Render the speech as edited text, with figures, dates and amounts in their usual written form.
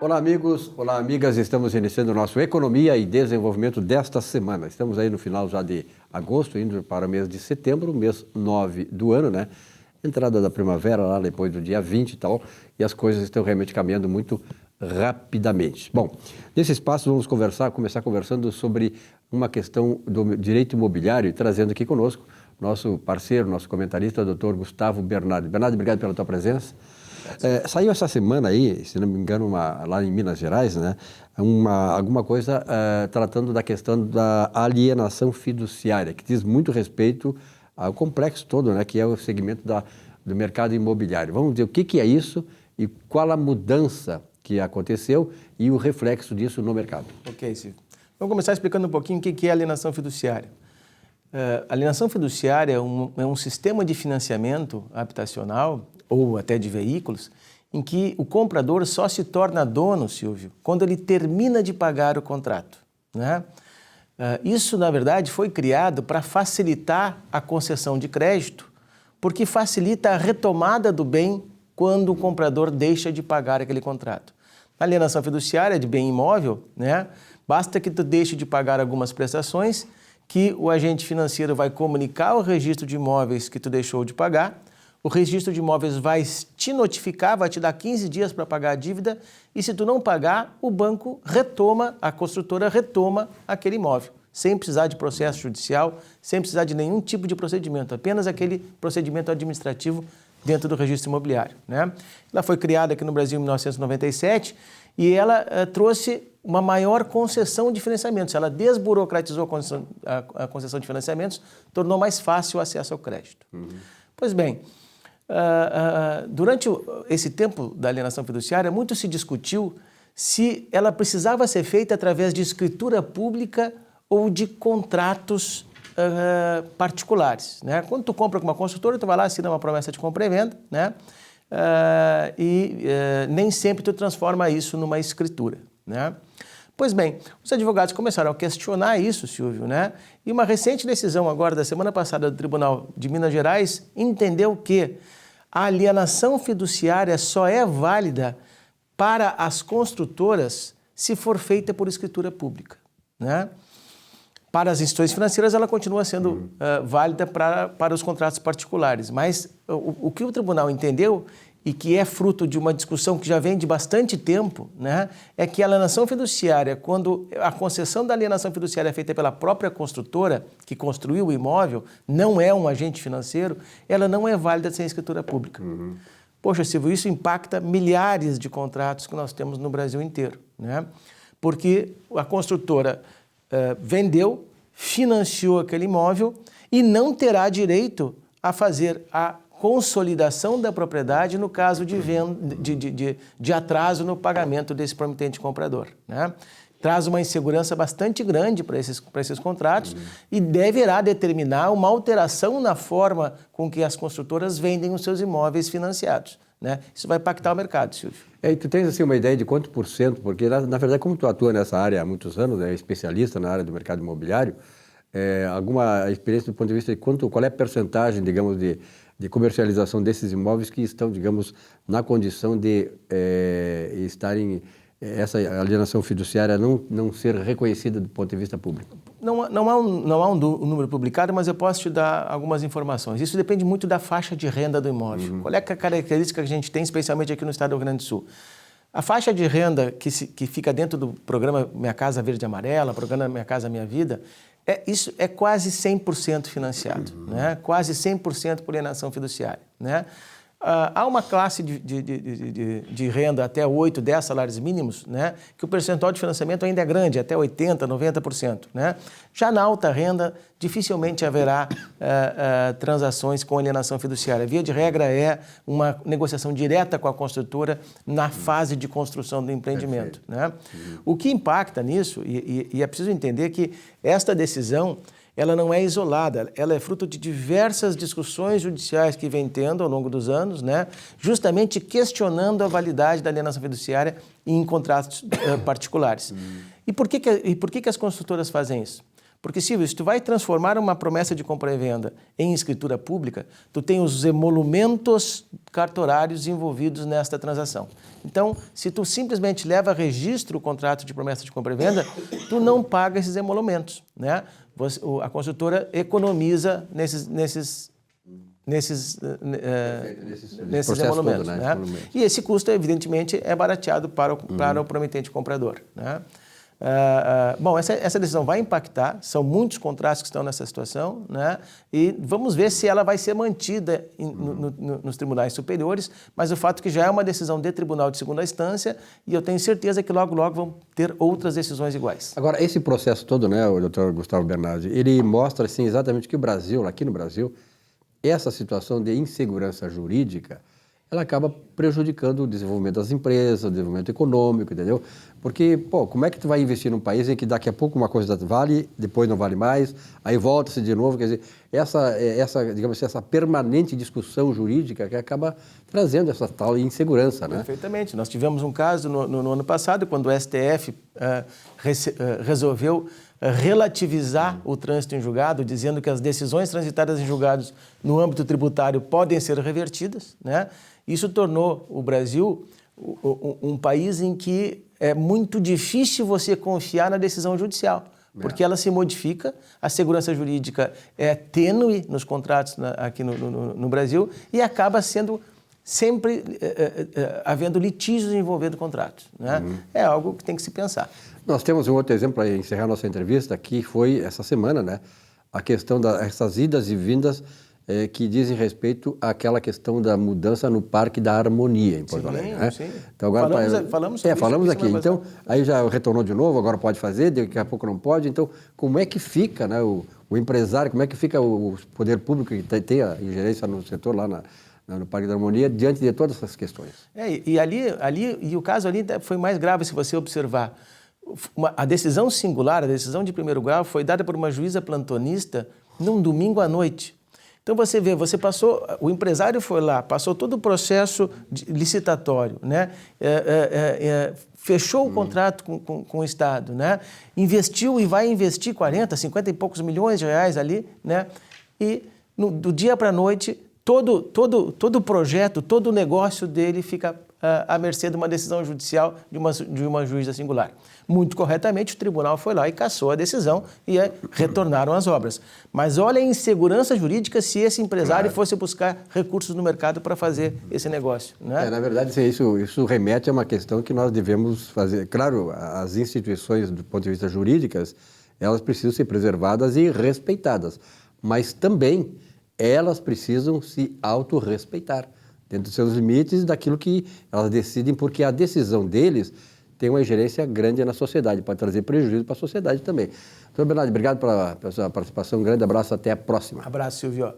Olá, amigos, olá, amigas. Estamos iniciando o nosso Economia e Desenvolvimento desta semana. Estamos aí no final já de agosto, indo para o mês de setembro, mês 9 do ano, né? Entrada da primavera, lá depois do dia 20 e tal, e as coisas estão realmente caminhando muito rapidamente. Bom, nesse espaço vamos começar conversando sobre uma questão do direito imobiliário, trazendo aqui conosco nosso parceiro, nosso comentarista, o Dr. Gustavo Bernardi. Bernardi, obrigado pela tua presença. Saiu essa semana aí, se não me engano, lá em Minas Gerais, né, alguma coisa tratando da questão da alienação fiduciária, que diz muito respeito ao complexo todo, né, que é o segmento do mercado imobiliário. Vamos ver o que é isso e qual a mudança que aconteceu e o reflexo disso no mercado. Ok, Silvio. Vamos começar explicando um pouquinho o que é alienação fiduciária. Alienação fiduciária é um sistema de financiamento habitacional ou até de veículos em que o comprador só se torna dono, Silvio, quando ele termina de pagar o contrato, né? Isso, na verdade, foi criado para facilitar a concessão de crédito, porque facilita a retomada do bem quando o comprador deixa de pagar aquele contrato. Na alienação fiduciária de bem imóvel, né, basta que tu deixe de pagar algumas prestações, que o agente financeiro vai comunicar o registro de imóveis que tu deixou de pagar, o registro de imóveis vai te notificar, vai te dar 15 dias para pagar a dívida, e se tu não pagar, o banco retoma, a construtora retoma aquele imóvel, sem precisar de processo judicial, sem precisar de nenhum tipo de procedimento, apenas aquele procedimento administrativo dentro do registro imobiliário, né? Ela foi criada aqui no Brasil em 1997 e ela trouxe uma maior concessão de financiamentos. Ela desburocratizou a concessão de financiamentos, tornou mais fácil o acesso ao crédito. Pois bem, durante esse tempo da alienação fiduciária, muito se discutiu se ela precisava ser feita através de escritura pública ou de contratos particulares, né? Quando tu compra com uma construtora, tu vai lá, assina uma promessa de compra e venda, né? Nem sempre tu transforma isso numa escritura, né? Pois bem, os advogados começaram a questionar isso, Silvio, né? E uma recente decisão agora, da semana passada, do Tribunal de Minas Gerais, entendeu que a alienação fiduciária só é válida para as construtoras se for feita por escritura pública, né? Para as instituições financeiras, ela continua sendo válida para os contratos particulares. Mas o que o tribunal entendeu, e que é fruto de uma discussão que já vem de bastante tempo, né, é que a alienação fiduciária, quando a concessão da alienação fiduciária é feita pela própria construtora, que construiu o imóvel, não é um agente financeiro, ela não é válida sem escritura pública. Poxa, Silvio, isso impacta milhares de contratos que nós temos no Brasil inteiro, né? Porque a construtora vendeu, financiou aquele imóvel e não terá direito a fazer a consolidação da propriedade no caso de atraso no pagamento desse promitente comprador, né? Traz uma insegurança bastante grande para esses contratos e deverá determinar uma alteração na forma com que as construtoras vendem os seus imóveis financiados, né? Isso vai impactar o mercado, Silvio. E tu tens assim uma ideia de quanto por cento, porque na verdade como tu atua nessa área há muitos anos, é especialista na área do mercado imobiliário, alguma experiência do ponto de vista de qual é a percentagem, digamos, de comercialização desses imóveis que estão, digamos, na condição de estarem, essa alienação fiduciária não ser reconhecida do ponto de vista público? Não há um número publicado, mas eu posso te dar algumas informações. Isso depende muito da faixa de renda do imóvel. Qual é a característica que a gente tem, especialmente aqui no estado do Rio Grande do Sul? A faixa de renda que fica dentro do programa Minha Casa Verde e Amarela, programa Minha Casa Minha Vida, isso é quase 100% financiado, né? Quase 100% por alienação fiduciária, né? Há uma classe de renda até 8, 10 salários mínimos, né, que o percentual de financiamento ainda é grande, até 80%, 90%. Né? Já na alta renda, dificilmente haverá transações com alienação fiduciária. Via de regra, é uma negociação direta com a construtora na fase de construção do empreendimento. Né? O que impacta nisso, e é preciso entender que esta decisão ela não é isolada, ela é fruto de diversas discussões judiciais que vem tendo ao longo dos anos, né, justamente questionando a validade da alienação fiduciária em contratos particulares. E por que as construtoras fazem isso? Porque, Silvio, se tu vai transformar uma promessa de compra e venda em escritura pública, tu tem os emolumentos cartorários envolvidos nesta transação. Então, se tu simplesmente leva a registro o contrato de promessa de compra e venda, tu não paga esses emolumentos, né? A construtora economiza nesses emolumentos, todo, né? E esse custo, evidentemente, é barateado para o prometente comprador, né? Bom, essa decisão vai impactar, são muitos contratos que estão nessa situação, né? E vamos ver se ela vai ser mantida nos tribunais superiores, mas o fato é que já é uma decisão de tribunal de segunda instância e eu tenho certeza que logo vão ter outras decisões iguais. Agora, esse processo todo, né, o doutor Gustavo Bernardi, ele mostra assim, exatamente que o Brasil, aqui no Brasil, essa situação de insegurança jurídica, ela acaba prejudicando o desenvolvimento das empresas, o desenvolvimento econômico, entendeu? Porque, como é que tu vai investir num país em que daqui a pouco uma coisa vale, depois não vale mais, aí volta-se de novo, quer dizer, digamos assim, essa permanente discussão jurídica que acaba trazendo essa tal insegurança, né? Perfeitamente. Nós tivemos um caso no ano passado, quando o STF resolveu relativizar o trânsito em julgado, dizendo que as decisões transitadas em julgados no âmbito tributário podem ser revertidas, né? Isso tornou o Brasil um país em que é muito difícil você confiar na decisão judicial, porque ela se modifica, a segurança jurídica é tênue nos contratos aqui no Brasil e acaba sendo sempre havendo litígios envolvendo contratos, né? É algo que tem que se pensar. Nós temos um outro exemplo para encerrar nossa entrevista, que foi essa semana, né? A questão dessas idas e vindas que dizem respeito àquela questão da mudança no Parque da Harmonia, em Porto Alegre, né? Sim. Então, agora, falamos aqui. Então, aí já retornou de novo, agora pode fazer, daqui a pouco não pode. Então, como é que fica, né, o empresário, como é que fica o poder público que tem a ingerência no setor lá no Parque da Harmonia, diante de todas essas questões? E o caso ali foi mais grave, se você observar. A decisão singular, a decisão de primeiro grau, foi dada por uma juíza plantonista num domingo à noite. Então você vê, o empresário foi lá, passou todo o processo licitatório, né? Fechou o contrato com o Estado, né? Investiu e vai investir 40, 50 e poucos milhões de reais ali, né? E do dia para a noite, todo o projeto, todo o negócio dele fica à mercê de uma decisão judicial de uma juíza singular. Muito corretamente, o tribunal foi lá e cassou a decisão e retornaram as obras. Mas olha a insegurança jurídica se esse empresário fosse buscar recursos no mercado para fazer esse negócio, né? Na verdade, isso remete a uma questão que nós devemos fazer. Claro, as instituições, do ponto de vista jurídicas, elas precisam ser preservadas e respeitadas, mas também elas precisam se autorrespeitar dentro dos seus limites daquilo que elas decidem, porque a decisão deles tem uma ingerência grande na sociedade, pode trazer prejuízo para a sociedade também. Doutor Bernardi, obrigado pela sua participação, um grande abraço, até a próxima. Abraço, Silvio.